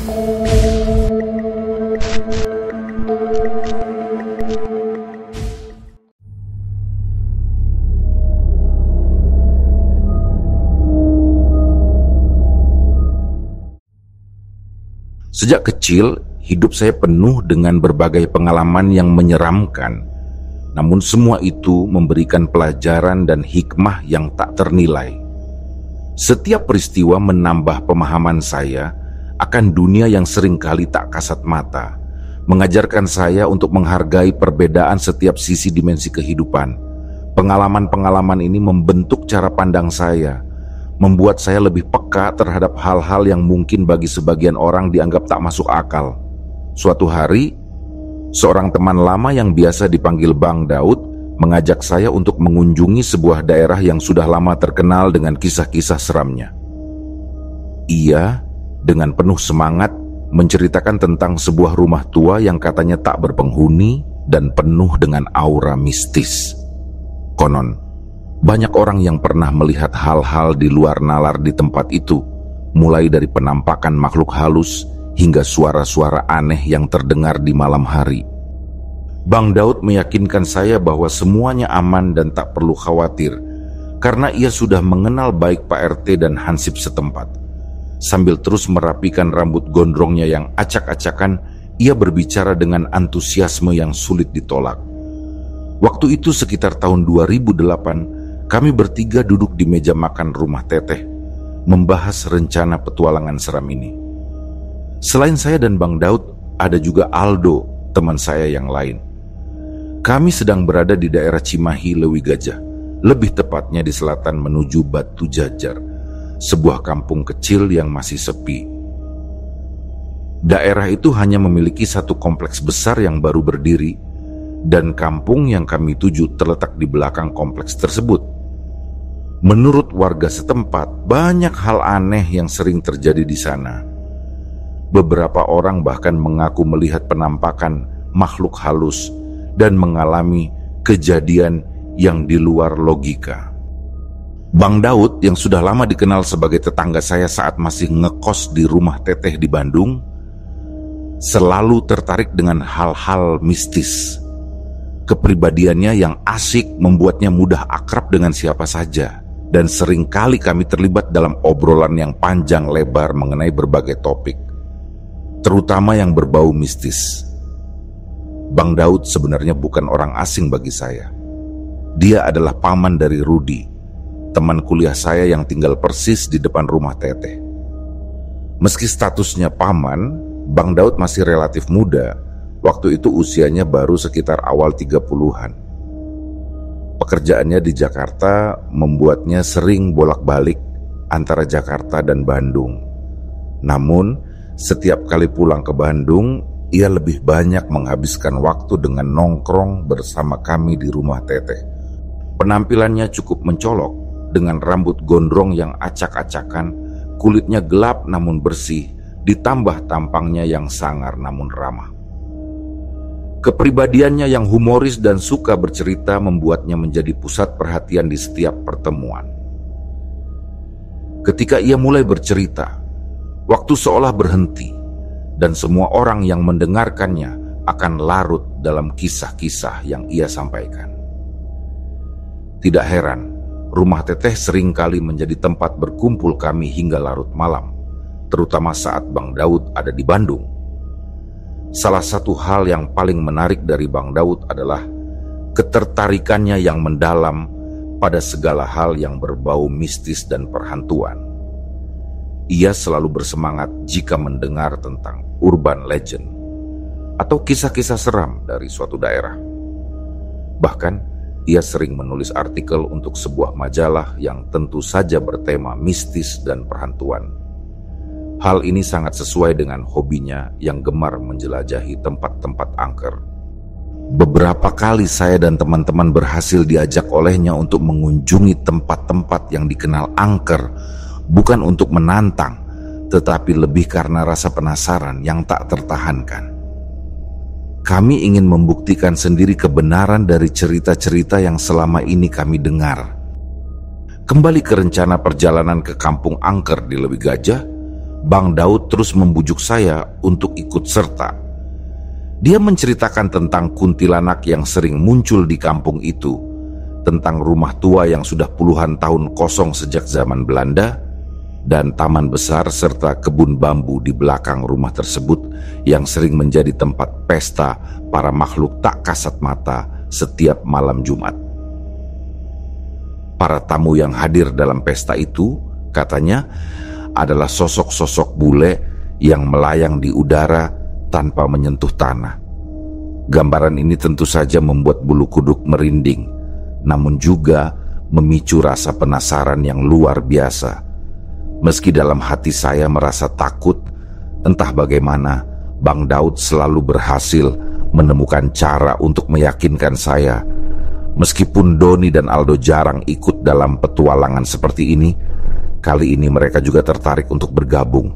Sejak kecil, hidup saya penuh dengan berbagai pengalaman yang menyeramkan. Namun semua itu memberikan pelajaran dan hikmah yang tak ternilai. Setiap peristiwa menambah pemahaman saya akan dunia yang seringkali tak kasat mata, mengajarkan saya untuk menghargai perbedaan setiap sisi dimensi kehidupan. Pengalaman-pengalaman ini membentuk cara pandang saya, membuat saya lebih peka terhadap hal-hal yang mungkin bagi sebagian orang dianggap tak masuk akal. Suatu hari, seorang teman lama yang biasa dipanggil Bang Daud mengajak saya untuk mengunjungi sebuah daerah yang sudah lama terkenal dengan kisah-kisah seramnya. Ia dengan penuh semangat menceritakan tentang sebuah rumah tua yang katanya tak berpenghuni dan penuh dengan aura mistis. Konon, banyak orang yang pernah melihat hal-hal di luar nalar di tempat itu, mulai dari penampakan makhluk halus hingga suara-suara aneh yang terdengar di malam hari. Bang Daud meyakinkan saya bahwa semuanya aman dan tak perlu khawatir, karena ia sudah mengenal baik Pak RT dan Hansip setempat. Sambil terus merapikan rambut gondrongnya yang acak-acakan, ia berbicara dengan antusiasme yang sulit ditolak. Waktu itu sekitar tahun 2008, kami bertiga duduk di meja makan rumah Teteh, membahas rencana petualangan seram ini. Selain saya dan Bang Daud, ada juga Aldo, teman saya yang lain. Kami sedang berada di daerah Cimahi, Lewi Gajah, lebih tepatnya di selatan menuju Batu Jajar, sebuah kampung kecil yang masih sepi. Daerah itu hanya memiliki satu kompleks besar yang baru berdiri, dan kampung yang kami tuju terletak di belakang kompleks tersebut. Menurut warga setempat, banyak hal aneh yang sering terjadi di sana. Beberapa orang bahkan mengaku melihat penampakan makhluk halus dan mengalami kejadian yang di luar logika. Bang Daud yang sudah lama dikenal sebagai tetangga saya saat masih ngekos di rumah Teteh di Bandung, selalu tertarik dengan hal-hal mistis. Kepribadiannya yang asik membuatnya mudah akrab dengan siapa saja, dan seringkali kami terlibat dalam obrolan yang panjang lebar mengenai berbagai topik, terutama yang berbau mistis. Bang Daud sebenarnya bukan orang asing bagi saya. Dia adalah paman dari Rudi, teman kuliah saya yang tinggal persis di depan rumah Teteh. Meski statusnya paman, Bang Daud masih relatif muda. Waktu itu usianya baru sekitar awal 30-an. Pekerjaannya di Jakarta membuatnya sering bolak-balik antara Jakarta dan Bandung. Namun, setiap kali pulang ke Bandung, ia lebih banyak menghabiskan waktu dengan nongkrong bersama kami di rumah Teteh. Penampilannya cukup mencolok, dengan rambut gondrong yang acak-acakan, kulitnya gelap namun bersih, ditambah tampangnya yang sangar namun ramah. Kepribadiannya yang humoris dan suka bercerita membuatnya menjadi pusat perhatian di setiap pertemuan. Ketika ia mulai bercerita, waktu seolah berhenti, dan semua orang yang mendengarkannya akan larut dalam kisah-kisah yang ia sampaikan. Tidak heran, rumah Teteh seringkali menjadi tempat berkumpul kami hingga larut malam, terutama saat Bang Daud ada di Bandung. Salah satu hal yang paling menarik dari Bang Daud adalah ketertarikannya yang mendalam pada segala hal yang berbau mistis dan perhantuan. Ia selalu bersemangat jika mendengar tentang urban legend atau kisah-kisah seram dari suatu daerah. Bahkan, ia sering menulis artikel untuk sebuah majalah yang tentu saja bertema mistis dan perhantuan. Hal ini sangat sesuai dengan hobinya yang gemar menjelajahi tempat-tempat angker. Beberapa kali saya dan teman-teman berhasil diajak olehnya untuk mengunjungi tempat-tempat yang dikenal angker, bukan untuk menantang, tetapi lebih karena rasa penasaran yang tak tertahankan. Kami ingin membuktikan sendiri kebenaran dari cerita-cerita yang selama ini kami dengar. Kembali ke rencana perjalanan ke kampung angker di Lewi Gajah, Bang Daud terus membujuk saya untuk ikut serta. Dia menceritakan tentang kuntilanak yang sering muncul di kampung itu, tentang rumah tua yang sudah puluhan tahun kosong sejak zaman Belanda, dan taman besar serta kebun bambu di belakang rumah tersebut yang sering menjadi tempat pesta para makhluk tak kasat mata setiap malam Jumat. Para tamu yang hadir dalam pesta itu, katanya, adalah sosok-sosok bule yang melayang di udara tanpa menyentuh tanah. Gambaran ini tentu saja membuat bulu kuduk merinding, namun juga memicu rasa penasaran yang luar biasa. Meski dalam hati saya merasa takut, entah bagaimana Bang Daud selalu berhasil menemukan cara untuk meyakinkan saya. Meskipun Doni dan Aldo jarang ikut dalam petualangan seperti ini, kali ini mereka juga tertarik untuk bergabung.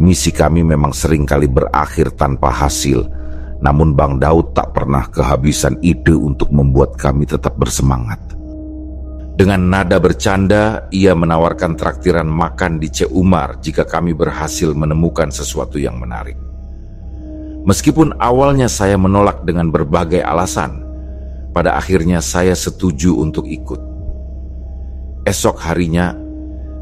Misi kami memang sering kali berakhir tanpa hasil, namun Bang Daud tak pernah kehabisan ide untuk membuat kami tetap bersemangat. Dengan nada bercanda, ia menawarkan traktiran makan di Cik Umar jika kami berhasil menemukan sesuatu yang menarik. Meskipun awalnya saya menolak dengan berbagai alasan, pada akhirnya saya setuju untuk ikut. Esok harinya,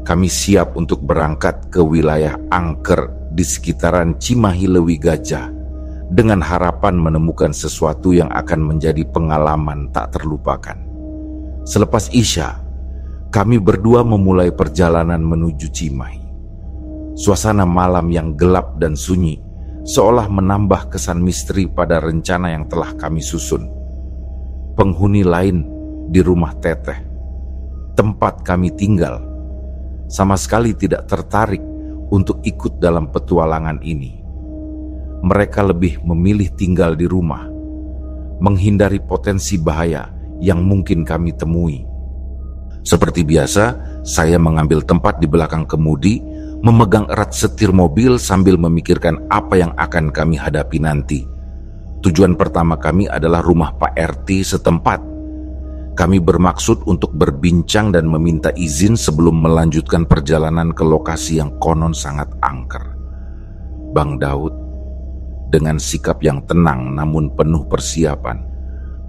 kami siap untuk berangkat ke wilayah angker di sekitaran Cimahi Lewi Gajah dengan harapan menemukan sesuatu yang akan menjadi pengalaman tak terlupakan. Selepas Isya, kami berdua memulai perjalanan menuju Cimahi. Suasana malam yang gelap dan sunyi seolah menambah kesan misteri pada rencana yang telah kami susun. Penghuni lain di rumah Teteh, tempat kami tinggal, sama sekali tidak tertarik untuk ikut dalam petualangan ini. Mereka lebih memilih tinggal di rumah, menghindari potensi bahaya yang mungkin kami temui. Seperti biasa, saya mengambil tempat di belakang kemudi, memegang erat setir mobil sambil memikirkan apa yang akan kami hadapi nanti. Tujuan pertama kami adalah rumah Pak RT setempat. Kami bermaksud untuk berbincang dan meminta izin sebelum melanjutkan perjalanan ke lokasi yang konon sangat angker. Bang Daud, dengan sikap yang tenang namun penuh persiapan,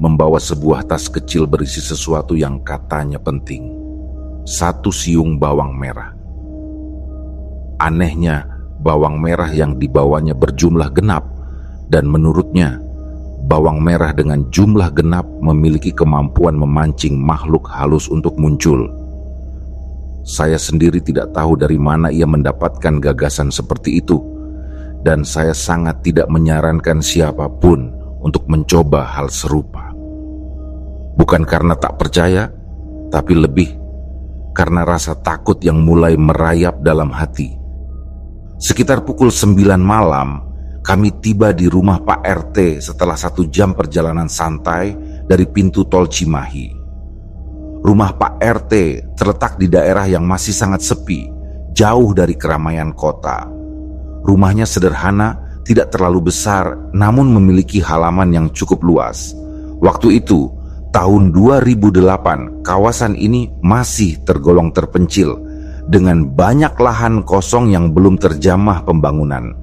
membawa sebuah tas kecil berisi sesuatu yang katanya penting. 1 siung bawang merah. Anehnya, bawang merah yang dibawanya berjumlah genap, dan menurutnya, bawang merah dengan jumlah genap memiliki kemampuan memancing makhluk halus untuk muncul. Saya sendiri tidak tahu dari mana ia mendapatkan gagasan seperti itu, dan saya sangat tidak menyarankan siapapun untuk mencoba hal serupa. Bukan karena tak percaya, tapi lebih karena rasa takut yang mulai merayap dalam hati. Sekitar pukul 9 malam, kami tiba di rumah Pak RT setelah 1 jam perjalanan santai dari pintu tol Cimahi. Rumah Pak RT terletak di daerah yang masih sangat sepi, jauh dari keramaian kota. Rumahnya sederhana, tidak terlalu besar, namun memiliki halaman yang cukup luas. Waktu itu, tahun 2008, kawasan ini masih tergolong terpencil dengan banyak lahan kosong yang belum terjamah pembangunan.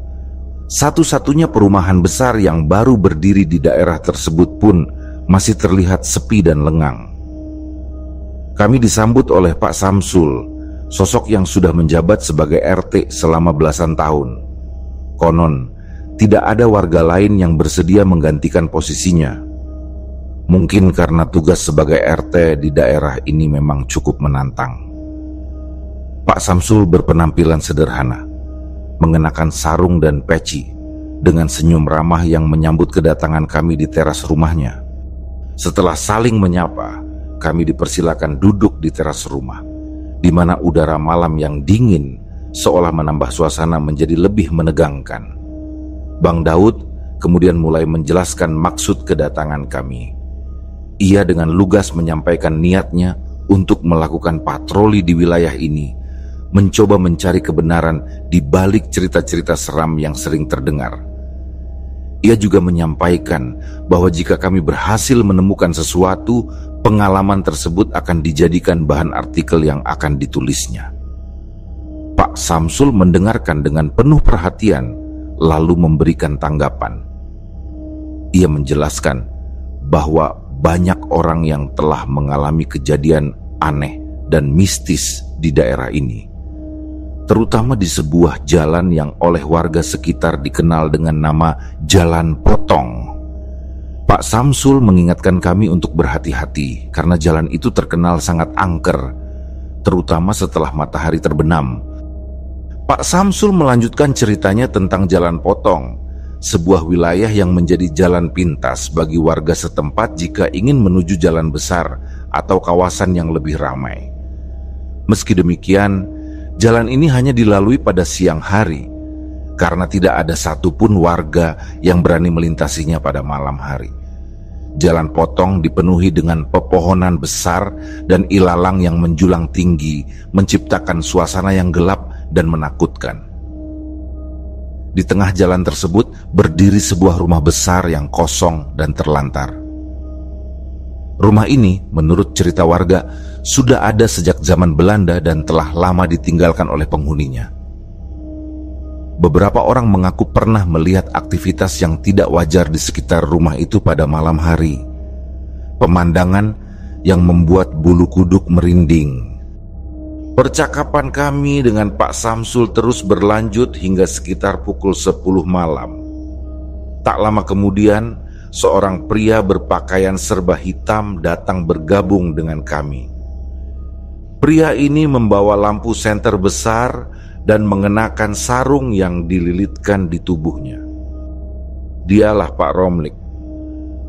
Satu-satunya perumahan besar yang baru berdiri di daerah tersebut pun masih terlihat sepi dan lengang. Kami disambut oleh Pak Samsul, sosok yang sudah menjabat sebagai RT selama belasan tahun. Konon, tidak ada warga lain yang bersedia menggantikan posisinya. Mungkin karena tugas sebagai RT di daerah ini memang cukup menantang. Pak Samsul berpenampilan sederhana, mengenakan sarung dan peci, dengan senyum ramah yang menyambut kedatangan kami di teras rumahnya. Setelah saling menyapa, kami dipersilakan duduk di teras rumah, di mana udara malam yang dingin seolah menambah suasana menjadi lebih menegangkan. Bang Daud kemudian mulai menjelaskan maksud kedatangan kami. Ia dengan lugas menyampaikan niatnya untuk melakukan patroli di wilayah ini, mencoba mencari kebenaran di balik cerita-cerita seram yang sering terdengar. Ia juga menyampaikan bahwa jika kami berhasil menemukan sesuatu, pengalaman tersebut akan dijadikan bahan artikel yang akan ditulisnya. Pak Pak Samsul mendengarkan dengan penuh perhatian, lalu memberikan tanggapan. Ia menjelaskan bahwa banyak orang yang telah mengalami kejadian aneh dan mistis di daerah ini, terutama di sebuah jalan yang oleh warga sekitar dikenal dengan nama Jalan Potong. Pak Samsul mengingatkan kami untuk berhati-hati karena jalan itu terkenal sangat angker, terutama setelah matahari terbenam. Pak Samsul melanjutkan ceritanya tentang Jalan Potong, sebuah wilayah yang menjadi jalan pintas bagi warga setempat jika ingin menuju jalan besar atau kawasan yang lebih ramai. Meski demikian, jalan ini hanya dilalui pada siang hari, karena tidak ada satupun warga yang berani melintasinya pada malam hari. Jalan Potong dipenuhi dengan pepohonan besar dan ilalang yang menjulang tinggi, menciptakan suasana yang gelap dan menakutkan. Di tengah jalan tersebut berdiri sebuah rumah besar yang kosong dan terlantar. Rumah ini, menurut cerita warga, sudah ada sejak zaman Belanda dan telah lama ditinggalkan oleh penghuninya. Beberapa orang mengaku pernah melihat aktivitas yang tidak wajar di sekitar rumah itu pada malam hari. Pemandangan yang membuat bulu kuduk merinding. Percakapan kami dengan Pak Samsul terus berlanjut hingga sekitar pukul 10 malam. Tak lama kemudian, seorang pria berpakaian serba hitam datang bergabung dengan kami. Pria ini membawa lampu senter besar dan mengenakan sarung yang dililitkan di tubuhnya. Dialah Pak Romlik,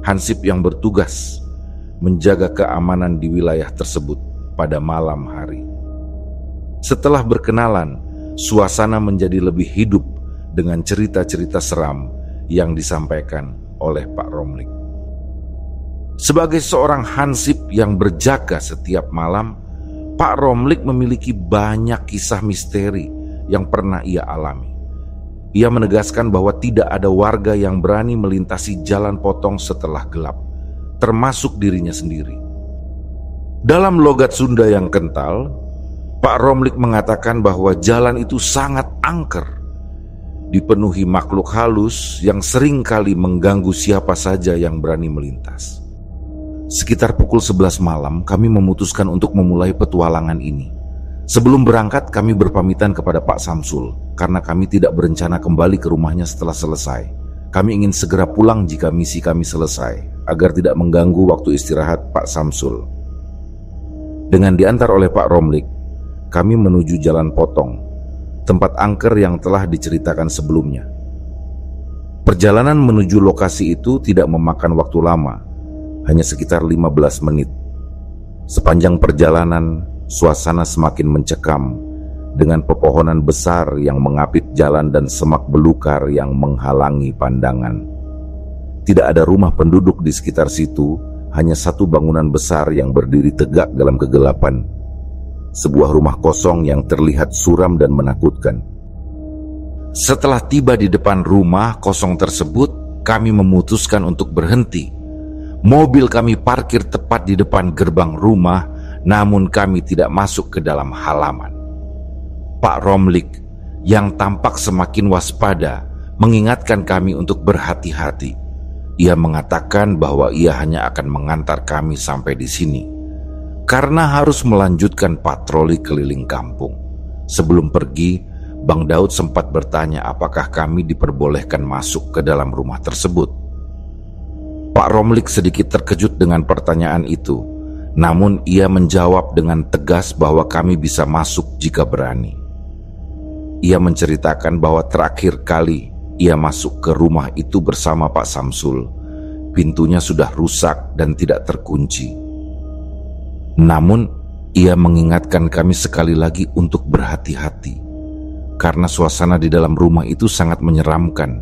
hansip yang bertugas menjaga keamanan di wilayah tersebut pada malam hari. Setelah berkenalan, suasana menjadi lebih hidup dengan cerita-cerita seram yang disampaikan oleh Pak Romlik. Sebagai seorang hansip yang berjaga setiap malam, Pak Romlik memiliki banyak kisah misteri yang pernah ia alami. Ia menegaskan bahwa tidak ada warga yang berani melintasi Jalan Potong setelah gelap, termasuk dirinya sendiri. Dalam logat Sunda yang kental, Pak Romlik mengatakan bahwa jalan itu sangat angker, dipenuhi makhluk halus yang sering kali mengganggu siapa saja yang berani melintas. Sekitar pukul 11 malam, kami memutuskan untuk memulai petualangan ini. Sebelum berangkat, kami berpamitan kepada Pak Samsul, karena kami tidak berencana kembali ke rumahnya setelah selesai. Kami ingin segera pulang jika misi kami selesai, agar tidak mengganggu waktu istirahat Pak Samsul. Dengan diantar oleh Pak Romlik, kami menuju Jalan Potong, tempat angker yang telah diceritakan sebelumnya. Perjalanan menuju lokasi itu tidak memakan waktu lama, hanya sekitar 15 menit. Sepanjang perjalanan, suasana semakin mencekam dengan pepohonan besar yang mengapit jalan dan semak belukar yang menghalangi pandangan. Tidak ada rumah penduduk di sekitar situ, hanya satu bangunan besar yang berdiri tegak dalam kegelapan. Sebuah rumah kosong yang terlihat suram dan menakutkan. Setelah tiba di depan rumah kosong tersebut, kami memutuskan untuk berhenti. Mobil kami parkir tepat di depan gerbang rumah, namun kami tidak masuk ke dalam halaman. Pak Romlik yang tampak semakin waspada mengingatkan kami untuk berhati-hati. Ia mengatakan bahwa ia hanya akan mengantar kami sampai di sini, karena harus melanjutkan patroli keliling kampung. Sebelum pergi, Bang Daud sempat bertanya apakah kami diperbolehkan masuk ke dalam rumah tersebut. Pak Romlik sedikit terkejut dengan pertanyaan itu, namun ia menjawab dengan tegas bahwa kami bisa masuk jika berani. Ia menceritakan bahwa terakhir kali ia masuk ke rumah itu bersama Pak Samsul, pintunya sudah rusak dan tidak terkunci. Namun, ia mengingatkan kami sekali lagi untuk berhati-hati, karena suasana di dalam rumah itu sangat menyeramkan.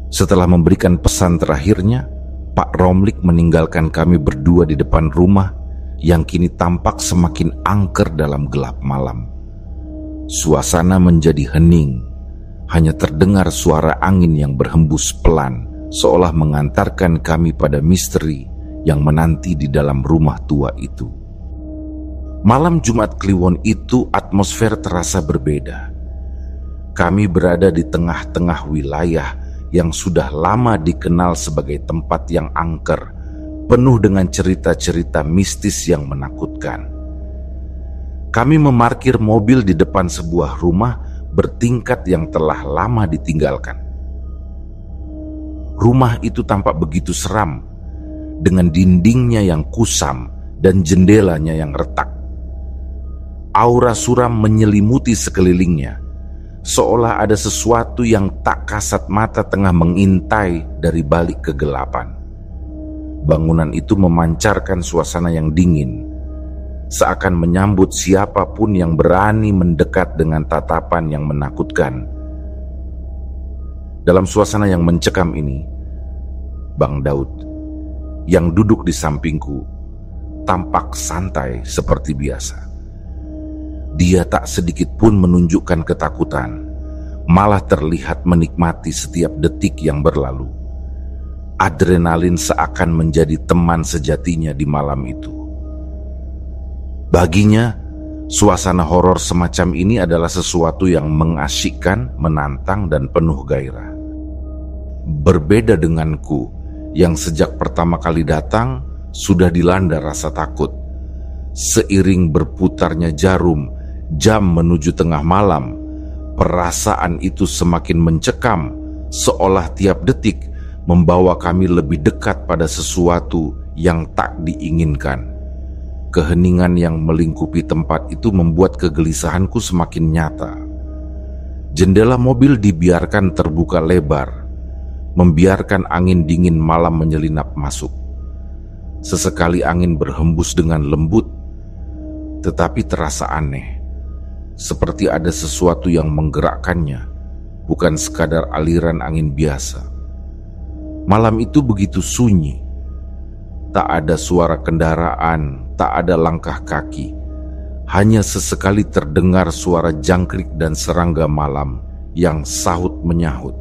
Setelah memberikan pesan terakhirnya, Pak Romlik meninggalkan kami berdua di depan rumah yang kini tampak semakin angker dalam gelap malam. Suasana menjadi hening, hanya terdengar suara angin yang berhembus pelan, seolah mengantarkan kami pada misteri yang menanti di dalam rumah tua itu. Malam Jumat Kliwon itu atmosfer terasa berbeda. Kami berada di tengah-tengah wilayah yang sudah lama dikenal sebagai tempat yang angker, penuh dengan cerita-cerita mistis yang menakutkan. Kami memarkir mobil di depan sebuah rumah bertingkat yang telah lama ditinggalkan. Rumah itu tampak begitu seram, dengan dindingnya yang kusam dan jendelanya yang retak. Aura suram menyelimuti sekelilingnya, seolah ada sesuatu yang tak kasat mata tengah mengintai dari balik kegelapan. Bangunan itu memancarkan suasana yang dingin, seakan menyambut siapapun yang berani mendekat dengan tatapan yang menakutkan. Dalam suasana yang mencekam ini, Bang Daud yang duduk di sampingku tampak santai seperti biasa. Dia tak sedikit pun menunjukkan ketakutan, malah terlihat menikmati setiap detik yang berlalu. Adrenalin seakan menjadi teman sejatinya di malam itu. Baginya, suasana horor semacam ini adalah sesuatu yang mengasyikkan, menantang, dan penuh gairah. Berbeda denganku, yang sejak pertama kali datang sudah dilanda rasa takut. Seiring berputarnya jarum, jam menuju tengah malam, perasaan itu semakin mencekam, seolah tiap detik membawa kami lebih dekat pada sesuatu yang tak diinginkan. Keheningan yang melingkupi tempat itu membuat kegelisahanku semakin nyata. Jendela mobil dibiarkan terbuka lebar, membiarkan angin dingin malam menyelinap masuk. Sesekali angin berhembus dengan lembut, tetapi terasa aneh. Seperti ada sesuatu yang menggerakkannya, bukan sekadar aliran angin biasa. Malam itu begitu sunyi. Tak ada suara kendaraan, tak ada langkah kaki. Hanya sesekali terdengar suara jangkrik dan serangga malam yang sahut menyahut,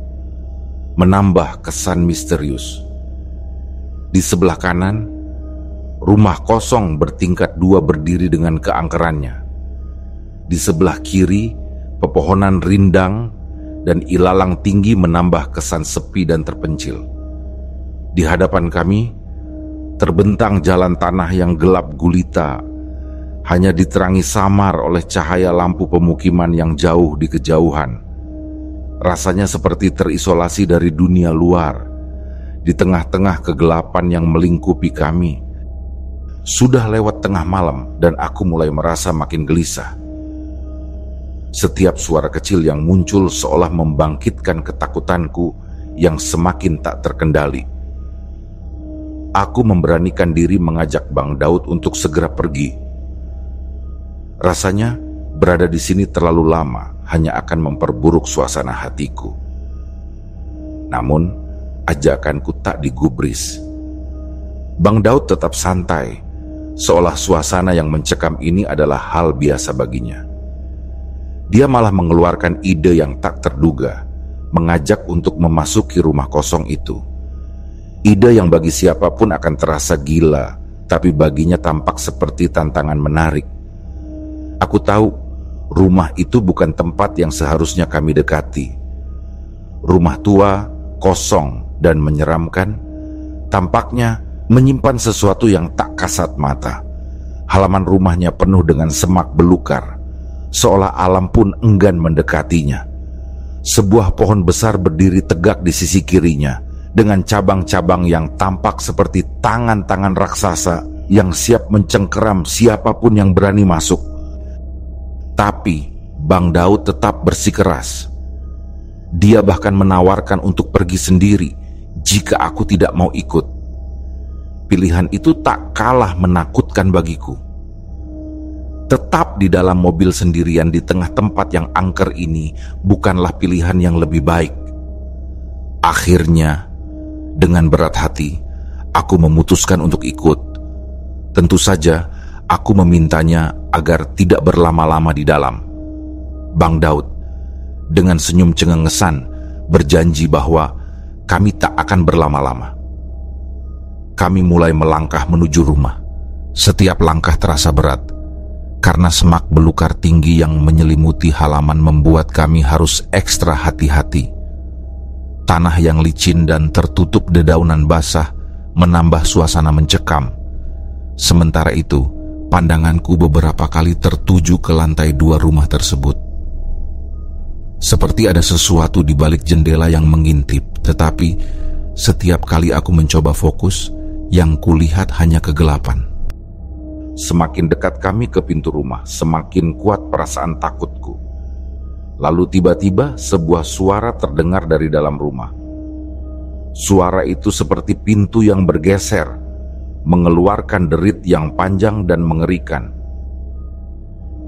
menambah kesan misterius. Di sebelah kanan, rumah kosong bertingkat 2 berdiri dengan keangkerannya. Di sebelah kiri, pepohonan rindang dan ilalang tinggi menambah kesan sepi dan terpencil. Di hadapan kami, terbentang jalan tanah yang gelap gulita, hanya diterangi samar oleh cahaya lampu pemukiman yang jauh di kejauhan. Rasanya seperti terisolasi dari dunia luar, di tengah-tengah kegelapan yang melingkupi kami. Sudah lewat tengah malam dan aku mulai merasa makin gelisah. Setiap suara kecil yang muncul seolah membangkitkan ketakutanku yang semakin tak terkendali. Aku memberanikan diri mengajak Bang Daud untuk segera pergi. Rasanya berada di sini terlalu lama hanya akan memperburuk suasana hatiku. Namun, ajakanku tak digubris. Bang Daud tetap santai, seolah suasana yang mencekam ini adalah hal biasa baginya. Dia malah mengeluarkan ide yang tak terduga, mengajak untuk memasuki rumah kosong itu. Ide yang bagi siapapun akan terasa gila, tapi baginya tampak seperti tantangan menarik. Aku tahu, rumah itu bukan tempat yang seharusnya kami dekati. Rumah tua, kosong, dan menyeramkan, tampaknya menyimpan sesuatu yang tak kasat mata. Halaman rumahnya penuh dengan semak belukar, seolah alam pun enggan mendekatinya. Sebuah pohon besar berdiri tegak di sisi kirinya, dengan cabang-cabang yang tampak seperti tangan-tangan raksasa yang siap mencengkeram siapapun yang berani masuk. Tapi Bang Daud tetap bersikeras. Dia bahkan menawarkan untuk pergi sendiri jika aku tidak mau ikut. Pilihan itu tak kalah menakutkan bagiku. Tetap di dalam mobil sendirian di tengah tempat yang angker ini bukanlah pilihan yang lebih baik. Akhirnya, dengan berat hati, aku memutuskan untuk ikut. Tentu saja, aku memintanya agar tidak berlama-lama di dalam. Bang Daud, dengan senyum cengengesan, berjanji bahwa kami tak akan berlama-lama. Kami mulai melangkah menuju rumah. Setiap langkah terasa berat. Karena semak belukar tinggi yang menyelimuti halaman membuat kami harus ekstra hati-hati. Tanah yang licin dan tertutup dedaunan basah menambah suasana mencekam. Sementara itu, pandanganku beberapa kali tertuju ke lantai 2 rumah tersebut. Seperti ada sesuatu di balik jendela yang mengintip, tetapi setiap kali aku mencoba fokus, yang kulihat hanya kegelapan. Semakin dekat kami ke pintu rumah, semakin kuat perasaan takutku. Lalu tiba-tiba sebuah suara terdengar dari dalam rumah. Suara itu seperti pintu yang bergeser, mengeluarkan derit yang panjang dan mengerikan.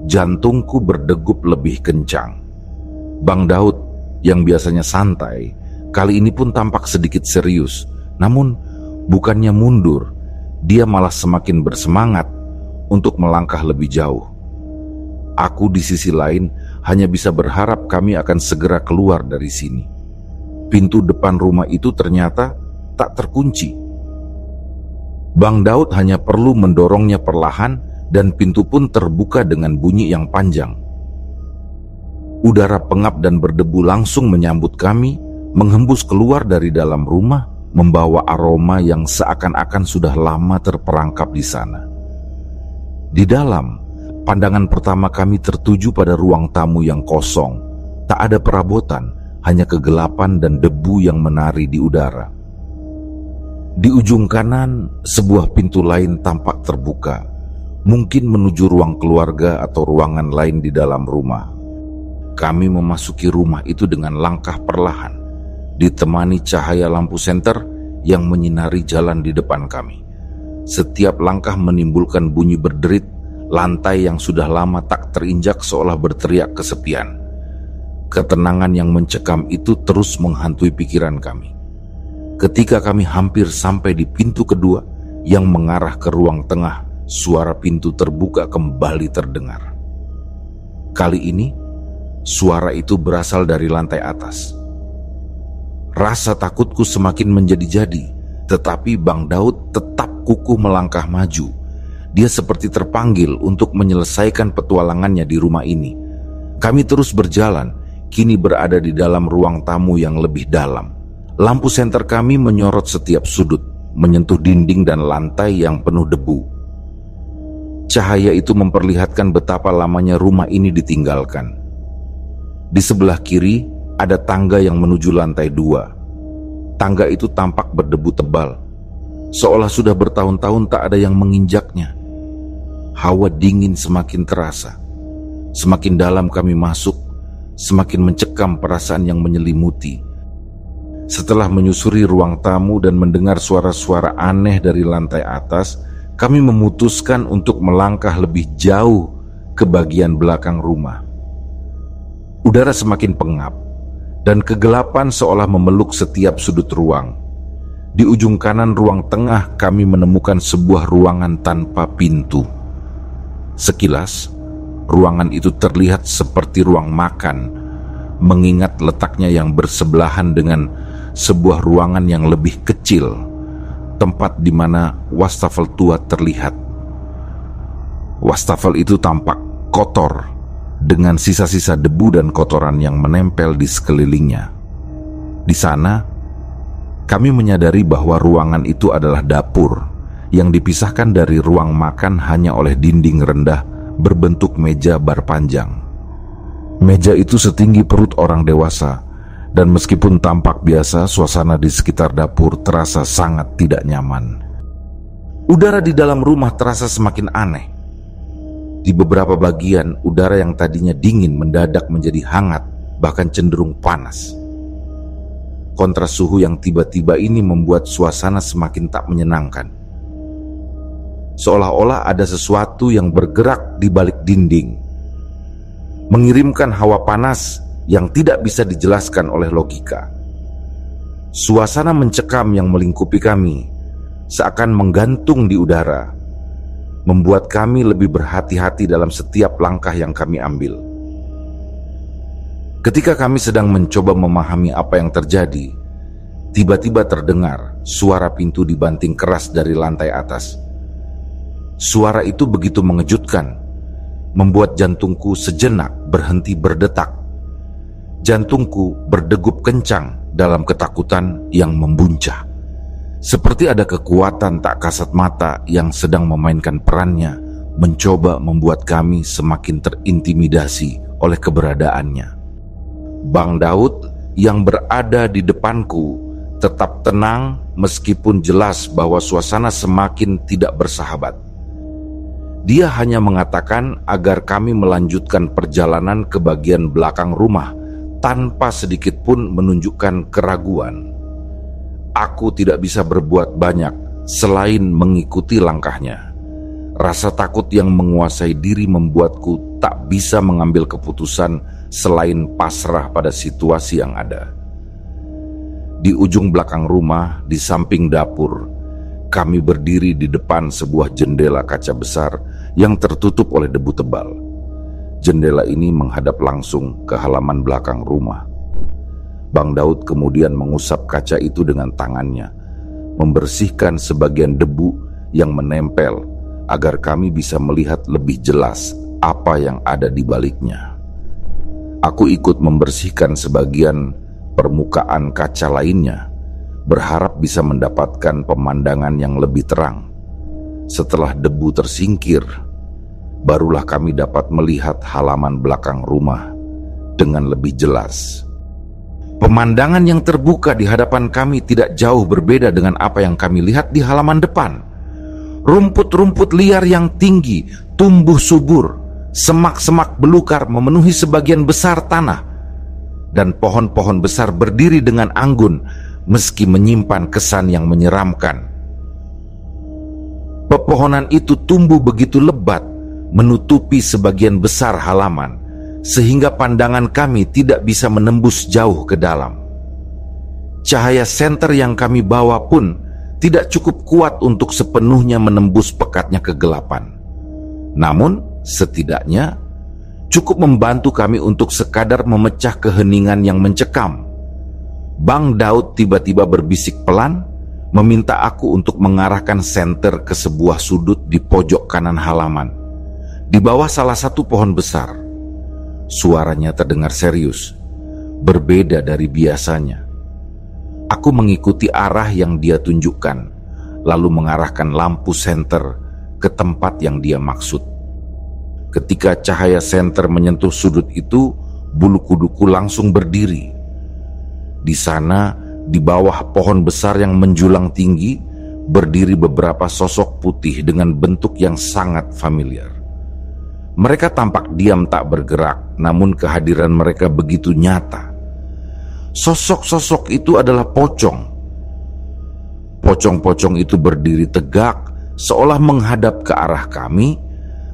Jantungku berdegup lebih kencang. Bang Daud yang biasanya santai, kali ini pun tampak sedikit serius. Namun bukannya mundur, dia malah semakin bersemangat untuk melangkah lebih jauh. Aku di sisi lain hanya bisa berharap kami akan segera keluar dari sini. Pintu depan rumah itu ternyata tak terkunci. Bang Daud hanya perlu mendorongnya perlahan dan pintu pun terbuka dengan bunyi yang panjang. Udara pengap dan berdebu langsung menyambut kami, menghembus keluar dari dalam rumah, membawa aroma yang seakan-akan sudah lama terperangkap di sana. Di dalam, pandangan pertama kami tertuju pada ruang tamu yang kosong. Tak ada perabotan, hanya kegelapan dan debu yang menari di udara. Di ujung kanan, sebuah pintu lain tampak terbuka, mungkin menuju ruang keluarga atau ruangan lain di dalam rumah. Kami memasuki rumah itu dengan langkah perlahan, ditemani cahaya lampu senter yang menyinari jalan di depan kami. Setiap langkah menimbulkan bunyi berderit, lantai yang sudah lama tak terinjak seolah berteriak kesepian. Ketenangan yang mencekam itu terus menghantui pikiran kami. Ketika kami hampir sampai di pintu kedua yang mengarah ke ruang tengah, suara pintu terbuka kembali terdengar. Kali ini, suara itu berasal dari lantai atas. Rasa takutku semakin menjadi-jadi, tetapi Bang Daud tetap kukuh melangkah maju. Dia seperti terpanggil untuk menyelesaikan petualangannya di rumah ini. Kami terus berjalan, kini berada di dalam ruang tamu yang lebih dalam. Lampu senter kami menyorot setiap sudut, menyentuh dinding dan lantai yang penuh debu. Cahaya itu memperlihatkan betapa lamanya rumah ini ditinggalkan. Di sebelah kiri ada tangga yang menuju lantai 2. Tangga itu tampak berdebu tebal, seolah sudah bertahun-tahun tak ada yang menginjaknya. Hawa dingin semakin terasa. Semakin dalam kami masuk, semakin mencekam perasaan yang menyelimuti. Setelah menyusuri ruang tamu dan mendengar suara-suara aneh dari lantai atas, kami memutuskan untuk melangkah lebih jauh ke bagian belakang rumah. Udara semakin pengap, dan kegelapan seolah memeluk setiap sudut ruang. Di ujung kanan ruang tengah kami menemukan sebuah ruangan tanpa pintu. Sekilas, ruangan itu terlihat seperti ruang makan, mengingat letaknya yang bersebelahan dengan sebuah ruangan yang lebih kecil, tempat di mana wastafel tua terlihat. Wastafel itu tampak kotor, dengan sisa-sisa debu dan kotoran yang menempel di sekelilingnya. Di sana, kami menyadari bahwa ruangan itu adalah dapur yang dipisahkan dari ruang makan hanya oleh dinding rendah berbentuk meja bar panjang. Meja itu setinggi perut orang dewasa, dan meskipun tampak biasa, suasana di sekitar dapur terasa sangat tidak nyaman. Udara di dalam rumah terasa semakin aneh. Di beberapa bagian, udara yang tadinya dingin mendadak menjadi hangat, bahkan cenderung panas. Kontras suhu yang tiba-tiba ini membuat suasana semakin tak menyenangkan. Seolah-olah ada sesuatu yang bergerak di balik dinding, mengirimkan hawa panas yang tidak bisa dijelaskan oleh logika. Suasana mencekam yang melingkupi kami seakan menggantung di udara, membuat kami lebih berhati-hati dalam setiap langkah yang kami ambil. Ketika kami sedang mencoba memahami apa yang terjadi, tiba-tiba terdengar suara pintu dibanting keras dari lantai atas. Suara itu begitu mengejutkan. membuat jantungku sejenak berhenti berdetak. Jantungku berdegup kencang dalam ketakutan yang membuncah. Seperti ada kekuatan tak kasat mata yang sedang memainkan perannya, mencoba membuat kami semakin terintimidasi oleh keberadaannya. Bang Daud yang berada di depanku tetap tenang meskipun jelas bahwa suasana semakin tidak bersahabat. Dia hanya mengatakan agar kami melanjutkan perjalanan ke bagian belakang rumah tanpa sedikit pun menunjukkan keraguan. Aku tidak bisa berbuat banyak selain mengikuti langkahnya. Rasa takut yang menguasai diri membuatku tak bisa mengambil keputusan selain pasrah pada situasi yang ada. Di ujung belakang rumah, di samping dapur, kami berdiri di depan sebuah jendela kaca besar yang tertutup oleh debu tebal. Jendela ini menghadap langsung ke halaman belakang rumah. Bang Daud kemudian mengusap kaca itu dengan tangannya, membersihkan sebagian debu yang menempel agar kami bisa melihat lebih jelas apa yang ada di baliknya. Aku ikut membersihkan sebagian permukaan kaca lainnya, berharap bisa mendapatkan pemandangan yang lebih terang. Setelah debu tersingkir, barulah kami dapat melihat halaman belakang rumah dengan lebih jelas. Pemandangan yang terbuka di hadapan kami tidak jauh berbeda dengan apa yang kami lihat di halaman depan. Rumput-rumput liar yang tinggi tumbuh subur, semak-semak belukar memenuhi sebagian besar tanah, dan pohon-pohon besar berdiri dengan anggun meski menyimpan kesan yang menyeramkan. Pepohonan itu tumbuh begitu lebat, menutupi sebagian besar halaman, sehingga pandangan kami tidak bisa menembus jauh ke dalam. Cahaya senter yang kami bawa pun tidak cukup kuat untuk sepenuhnya menembus pekatnya kegelapan. Namun, setidaknya cukup membantu kami untuk sekadar memecah keheningan yang mencekam. Bang Daud tiba-tiba berbisik pelan, meminta aku untuk mengarahkan senter ke sebuah sudut di pojok kanan halaman, di bawah salah satu pohon besar. Suaranya terdengar serius, berbeda dari biasanya. Aku mengikuti arah yang dia tunjukkan, lalu mengarahkan lampu senter ke tempat yang dia maksud. Ketika cahaya senter menyentuh sudut itu, bulu kuduku langsung berdiri. Di sana, di bawah pohon besar yang menjulang tinggi, berdiri beberapa sosok putih dengan bentuk yang sangat familiar. Mereka tampak diam tak bergerak, namun kehadiran mereka begitu nyata. Sosok-sosok itu adalah pocong. Pocong-pocong itu berdiri tegak, seolah menghadap ke arah kami,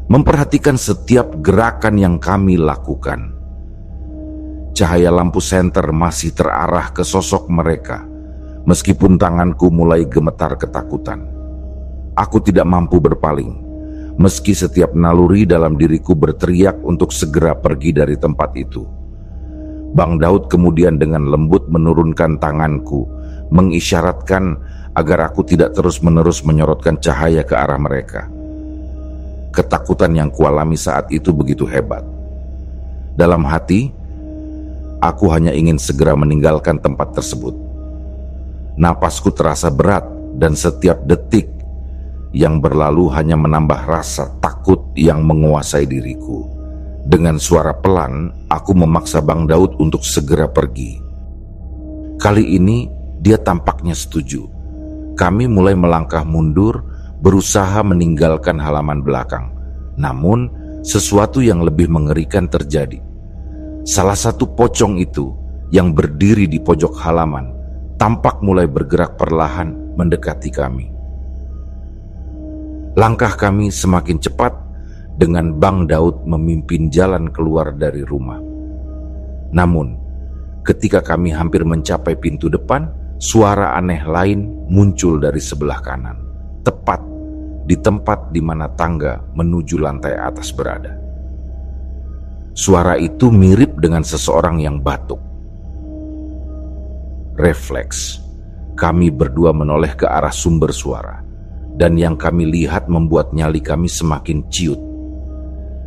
memperhatikan setiap gerakan yang kami lakukan. Cahaya lampu senter masih terarah ke sosok mereka, meskipun tanganku mulai gemetar ketakutan. Aku tidak mampu berpaling, meski setiap naluri dalam diriku berteriak untuk segera pergi dari tempat itu. Bang Daud kemudian dengan lembut menurunkan tanganku, mengisyaratkan agar aku tidak terus-menerus menyorotkan cahaya ke arah mereka. Ketakutan yang kualami saat itu begitu hebat. Dalam hati, aku hanya ingin segera meninggalkan tempat tersebut. Napasku terasa berat dan setiap detik yang berlalu hanya menambah rasa takut yang menguasai diriku. Dengan suara pelan, aku memaksa Bang Daud untuk segera pergi. Kali ini, dia tampaknya setuju. Kami mulai melangkah mundur, berusaha meninggalkan halaman belakang. Namun, sesuatu yang lebih mengerikan terjadi. Salah satu pocong itu, yang berdiri di pojok halaman, tampak mulai bergerak perlahan mendekati kami. Langkah kami semakin cepat dengan Bang Daud memimpin jalan keluar dari rumah. Namun, ketika kami hampir mencapai pintu depan, suara aneh lain muncul dari sebelah kanan, tepat di tempat di mana tangga menuju lantai atas berada. Suara itu mirip dengan seseorang yang batuk. Refleks, kami berdua menoleh ke arah sumber suara, dan yang kami lihat membuat nyali kami semakin ciut.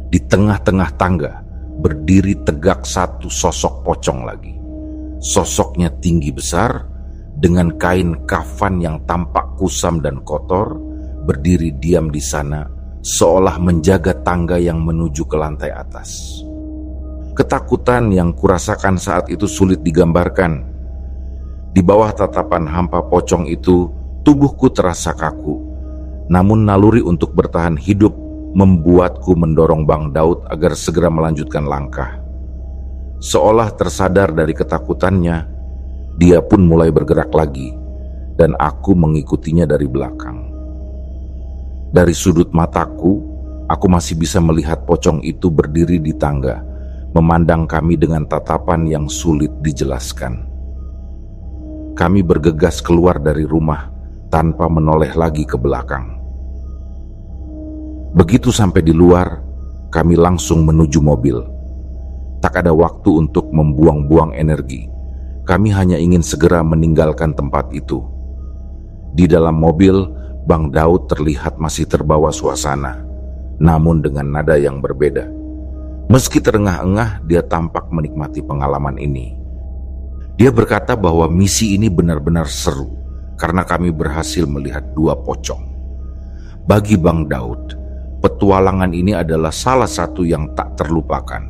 Di tengah-tengah tangga berdiri tegak satu sosok pocong lagi. Sosoknya tinggi besar dengan kain kafan yang tampak kusam dan kotor, berdiri diam di sana seolah menjaga tangga yang menuju ke lantai atas. Ketakutan yang kurasakan saat itu sulit digambarkan. Di bawah tatapan hampa pocong itu, tubuhku terasa kaku. Namun naluri untuk bertahan hidup membuatku mendorong Bang Daud agar segera melanjutkan langkah. Seolah tersadar dari ketakutannya, dia pun mulai bergerak lagi, dan aku mengikutinya dari belakang. Dari sudut mataku, aku masih bisa melihat pocong itu berdiri di tangga, memandang kami dengan tatapan yang sulit dijelaskan. Kami bergegas keluar dari rumah tanpa menoleh lagi ke belakang. Begitu sampai di luar, kami langsung menuju mobil. Tak ada waktu untuk membuang-buang energi. Kami hanya ingin segera meninggalkan tempat itu. Di dalam mobil, Bang Daud terlihat masih terbawa suasana, namun dengan nada yang berbeda. Meski terengah-engah, dia tampak menikmati pengalaman ini. Dia berkata bahwa misi ini benar-benar seru karena kami berhasil melihat dua pocong. Bagi Bang Daud, petualangan ini adalah salah satu yang tak terlupakan.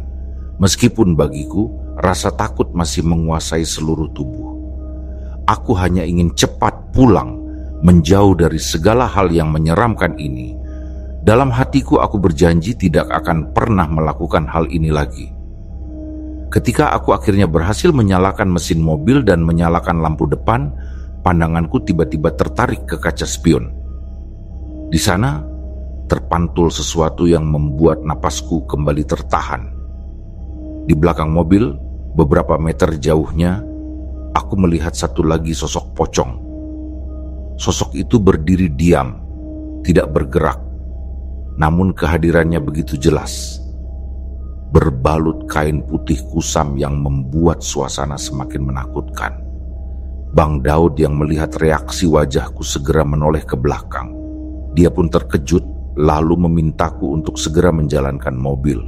Meskipun bagiku, rasa takut masih menguasai seluruh tubuh. Aku hanya ingin cepat pulang, menjauh dari segala hal yang menyeramkan ini. Dalam hatiku aku berjanji tidak akan pernah melakukan hal ini lagi. Ketika aku akhirnya berhasil menyalakan mesin mobil dan menyalakan lampu depan, pandanganku tiba-tiba tertarik ke kaca spion. Di sana terpantul sesuatu yang membuat napasku kembali tertahan. Di belakang mobil, beberapa meter jauhnya, aku melihat satu lagi sosok pocong. Sosok itu berdiri diam, tidak bergerak. Namun kehadirannya begitu jelas, berbalut kain putih kusam yang membuat suasana semakin menakutkan. Bang Daud yang melihat reaksi wajahku segera menoleh ke belakang. Dia pun terkejut lalu memintaku untuk segera menjalankan mobil.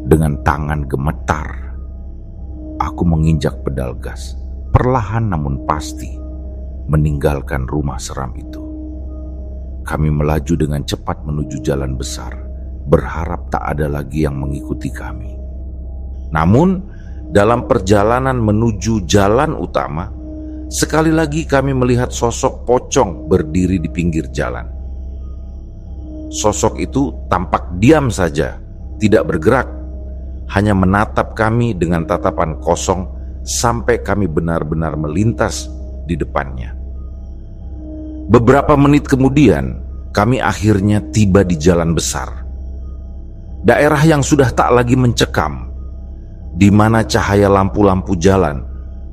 Dengan tangan gemetar, aku menginjak pedal gas, perlahan namun pasti, meninggalkan rumah seram itu. Kami melaju dengan cepat menuju jalan besar, berharap tak ada lagi yang mengikuti kami. Namun, dalam perjalanan menuju jalan utama, sekali lagi kami melihat sosok pocong berdiri di pinggir jalan. Sosok itu tampak diam saja, tidak bergerak, hanya menatap kami dengan tatapan kosong sampai kami benar-benar melintas di depannya. Beberapa menit kemudian, kami akhirnya tiba di jalan besar. Daerah yang sudah tak lagi mencekam, di mana cahaya lampu-lampu jalan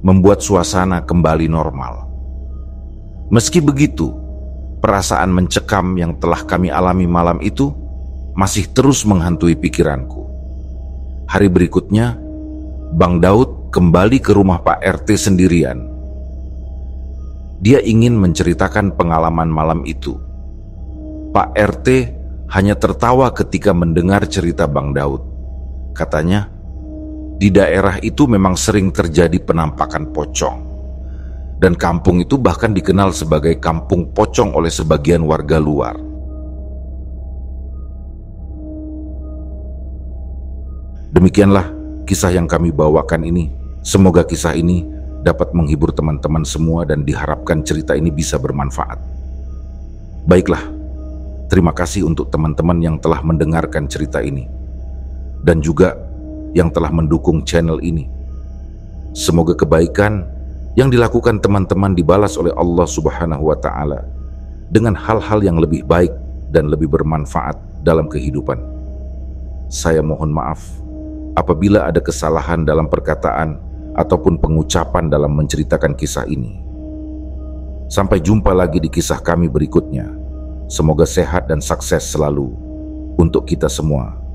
membuat suasana kembali normal. Meski begitu, perasaan mencekam yang telah kami alami malam itu masih terus menghantui pikiranku. Hari berikutnya, Bang Daud kembali ke rumah Pak RT sendirian. Dia ingin menceritakan pengalaman malam itu. Pak RT hanya tertawa ketika mendengar cerita Bang Daud. Katanya, di daerah itu memang sering terjadi penampakan pocong. Dan kampung itu bahkan dikenal sebagai kampung pocong oleh sebagian warga luar. Demikianlah kisah yang kami bawakan ini. Semoga kisah ini dapat menghibur teman-teman semua dan diharapkan cerita ini bisa bermanfaat. Baiklah, terima kasih untuk teman-teman yang telah mendengarkan cerita ini dan juga yang telah mendukung channel ini. Semoga kebaikan yang dilakukan teman-teman dibalas oleh Allah Subhanahu wa Ta'ala dengan hal-hal yang lebih baik dan lebih bermanfaat dalam kehidupan. Saya mohon maaf apabila ada kesalahan dalam perkataan ataupun pengucapan dalam menceritakan kisah ini. Sampai jumpa lagi di kisah kami berikutnya. Semoga sehat dan sukses selalu untuk kita semua.